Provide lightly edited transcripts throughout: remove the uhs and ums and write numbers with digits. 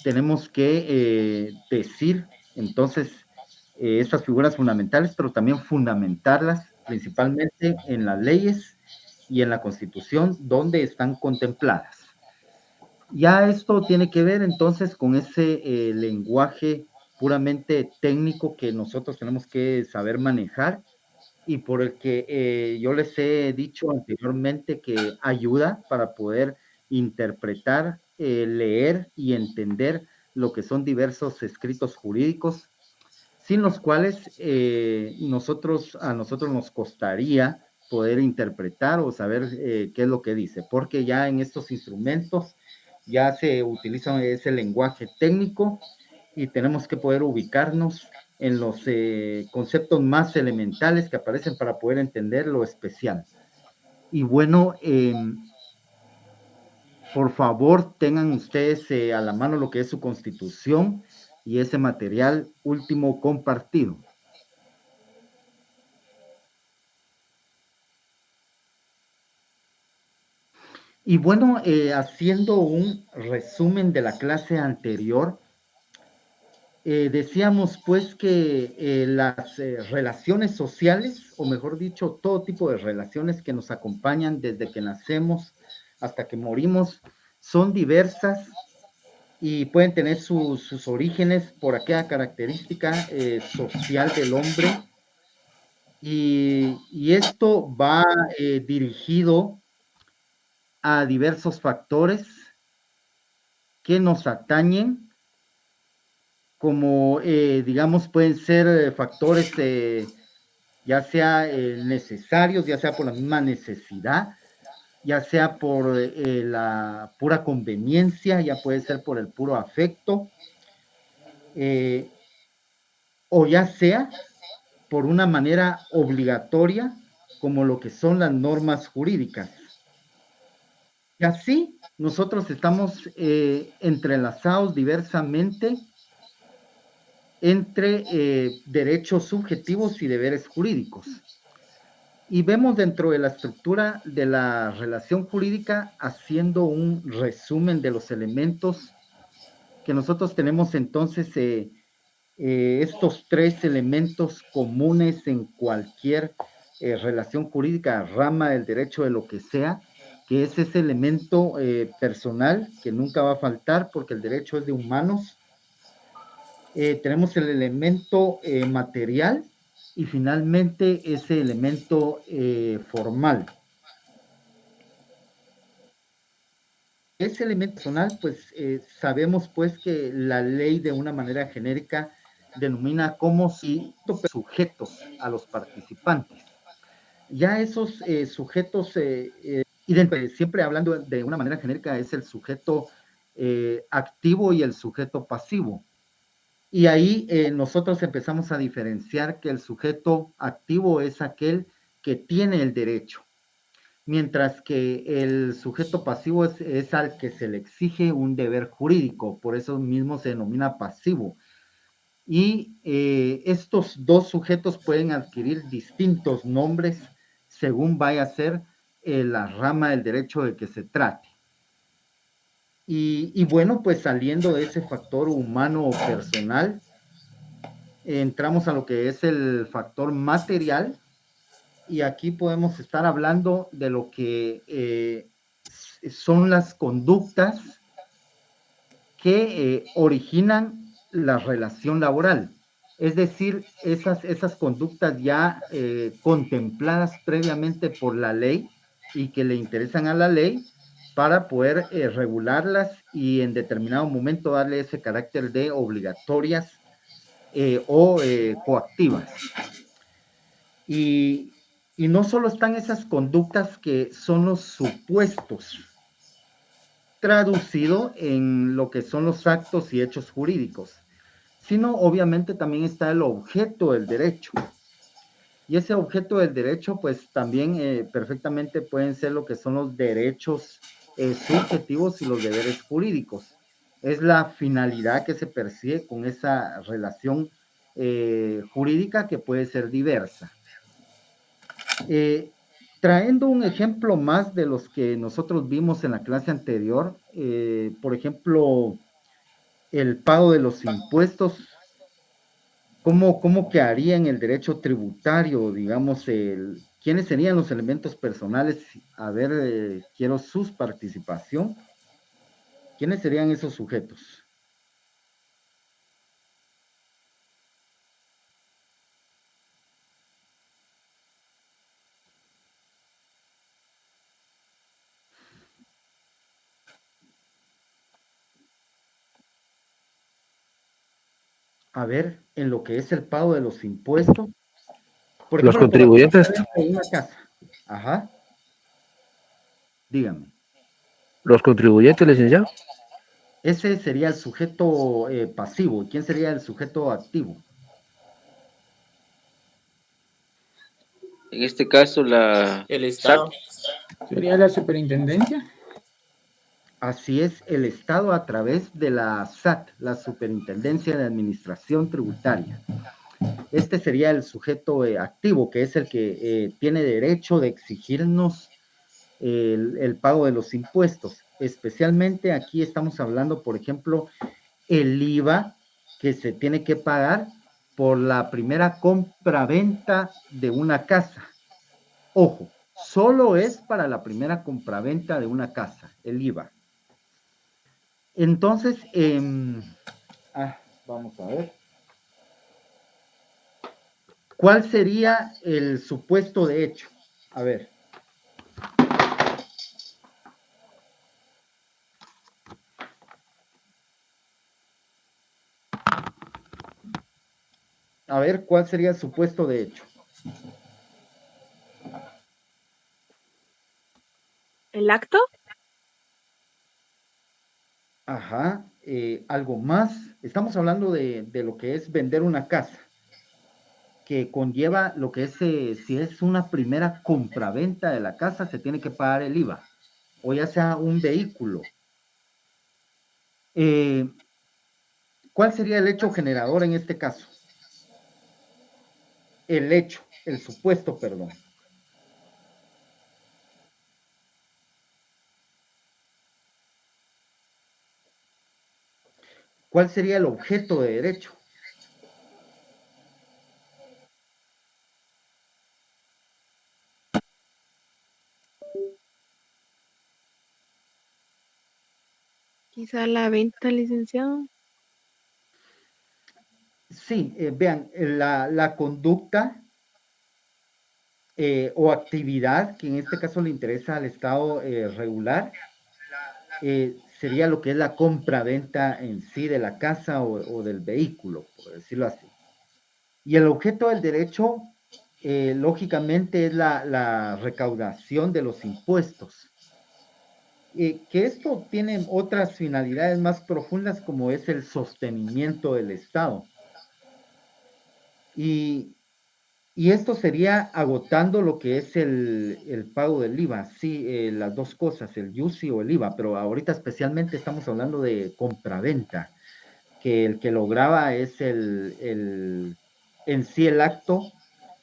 tenemos que decir, entonces, estas figuras fundamentales, pero también fundamentarlas principalmente en las leyes y en la Constitución, donde están contempladas. Ya esto tiene que ver entonces con ese lenguaje puramente técnico que nosotros tenemos que saber manejar y por el que yo les he dicho anteriormente que ayuda para poder interpretar, leer y entender lo que son diversos escritos jurídicos, sin los cuales a nosotros nos costaría poder interpretar o saber qué es lo que dice, porque ya en estos instrumentos ya se utiliza ese lenguaje técnico y tenemos que poder ubicarnos en los conceptos más elementales que aparecen para poder entender lo especial. Y bueno, por favor, tengan ustedes a la mano lo que es su constitución y ese material último compartido. Y bueno, haciendo un resumen de la clase anterior, decíamos pues que las relaciones sociales, o mejor dicho, todo tipo de relaciones que nos acompañan desde que nacemos hasta que morimos, son diversas y pueden tener sus orígenes por aquella característica social del hombre. Y esto va dirigido a diversos factores que nos atañen como, digamos, pueden ser factores ya sea necesarios, ya sea por la misma necesidad, ya sea por la pura conveniencia, ya puede ser por el puro afecto, eh, o ya sea por una manera obligatoria, como lo que son las normas jurídicas. Y así nosotros estamos entrelazados diversamente entre derechos subjetivos y deberes jurídicos. Y vemos dentro de la estructura de la relación jurídica, haciendo un resumen de los elementos que nosotros tenemos entonces, estos tres elementos comunes en cualquier relación jurídica, rama del derecho de lo que sea, que es ese elemento personal que nunca va a faltar porque el derecho es de humanos. Tenemos el elemento material y finalmente ese elemento formal. Ese elemento personal, pues sabemos pues que la ley de una manera genérica denomina como si sujetos a los participantes. Ya esos sujetos, siempre hablando de una manera genérica, es el sujeto activo y el sujeto pasivo. Y ahí nosotros empezamos a diferenciar que el sujeto activo es aquel que tiene el derecho, mientras que el sujeto pasivo es al que se le exige un deber jurídico, por eso mismo se denomina pasivo. Y estos dos sujetos pueden adquirir distintos nombres según vaya a ser la rama del derecho de que se trate. Y bueno, pues saliendo de ese factor humano o personal, entramos a lo que es el factor material y aquí podemos estar hablando de lo que son las conductas que originan la relación laboral. Es decir, esas conductas ya contempladas previamente por la ley y que le interesan a la ley para poder regularlas y en determinado momento darle ese carácter de obligatorias o coactivas. Y, y no solo están esas conductas que son los supuestos, traducido en lo que son los actos y hechos jurídicos, sino obviamente también está el objeto del derecho. Y ese objeto del derecho, pues también perfectamente pueden ser lo que son los derechos subjetivos y los deberes jurídicos. Es la finalidad que se persigue con esa relación jurídica que puede ser diversa. Trayendo un ejemplo más de los que nosotros vimos en la clase anterior, por ejemplo, el pago de los impuestos, ¿cómo quedaría en el derecho tributario? Digamos, ¿quiénes serían los elementos personales? A ver, quiero sus participación. ¿Quiénes serían esos sujetos? A ver, en lo que es el pago de los impuestos, por Los ejemplo, por la contribuyentes. compraventa de una casa. Ajá, dígame. Los contribuyentes, licenciado. Ese sería el sujeto pasivo. ¿Quién sería el sujeto activo? En este caso, la El SAT. Estado. ¿Sería la superintendencia? Así es, el Estado a través de la SAT, la Superintendencia de Administración Tributaria. Este sería el sujeto activo, que es el que tiene derecho de exigirnos el pago de los impuestos. Especialmente aquí estamos hablando, por ejemplo, el IVA que se tiene que pagar por la primera compra-venta de una casa. Ojo, solo es para la primera compraventa de una casa, el IVA. Entonces, vamos a ver. ¿Cuál sería el supuesto de hecho? A ver. A ver, ¿cuál sería el supuesto de hecho? ¿El acto? Ajá, algo más. Estamos hablando de lo que es vender una casa, que conlleva lo que es, si es una primera compraventa de la casa, se tiene que pagar el IVA, o ya sea un vehículo. ¿Cuál sería el hecho generador en este caso? El supuesto, perdón. ¿Cuál sería el objeto de derecho? Quizá la venta, licenciado. Sí, vean, la conducta o actividad que en este caso le interesa al Estado regular sería lo que es la compra-venta en sí de la casa o del vehículo, por decirlo así. Y el objeto del derecho, lógicamente, es la recaudación de los impuestos. Que esto tiene otras finalidades más profundas como es el sostenimiento del Estado. Y esto sería agotando lo que es el pago del IVA, sí, las dos cosas, el UCI o el IVA, pero ahorita especialmente estamos hablando de compraventa, que el que lo graba es en sí el acto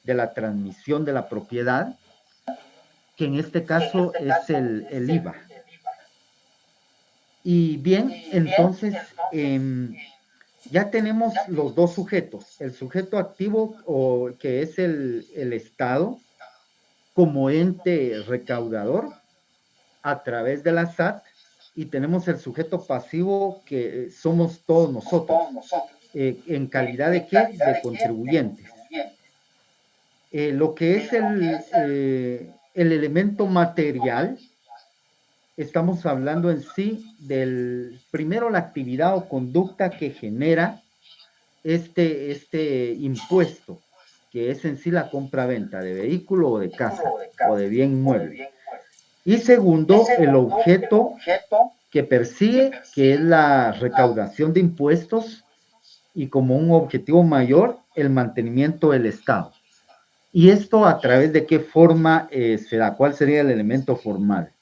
de la transmisión de la propiedad, que en este caso es el IVA. Y bien, entonces, ya tenemos los dos sujetos, el sujeto activo o que es el Estado como ente recaudador a través de la SAT y tenemos el sujeto pasivo que somos todos nosotros. ¿En calidad de qué? De contribuyentes. Lo que es el elemento material, estamos hablando en sí del, primero la actividad o conducta que genera este impuesto, que es en sí la compra-venta de vehículo o de casa o de bien inmueble. Y segundo, el objeto que persigue, que es la recaudación de impuestos y como un objetivo mayor, el mantenimiento del Estado. ¿Y esto a través de qué forma se da? ¿Cuál sería el elemento formal?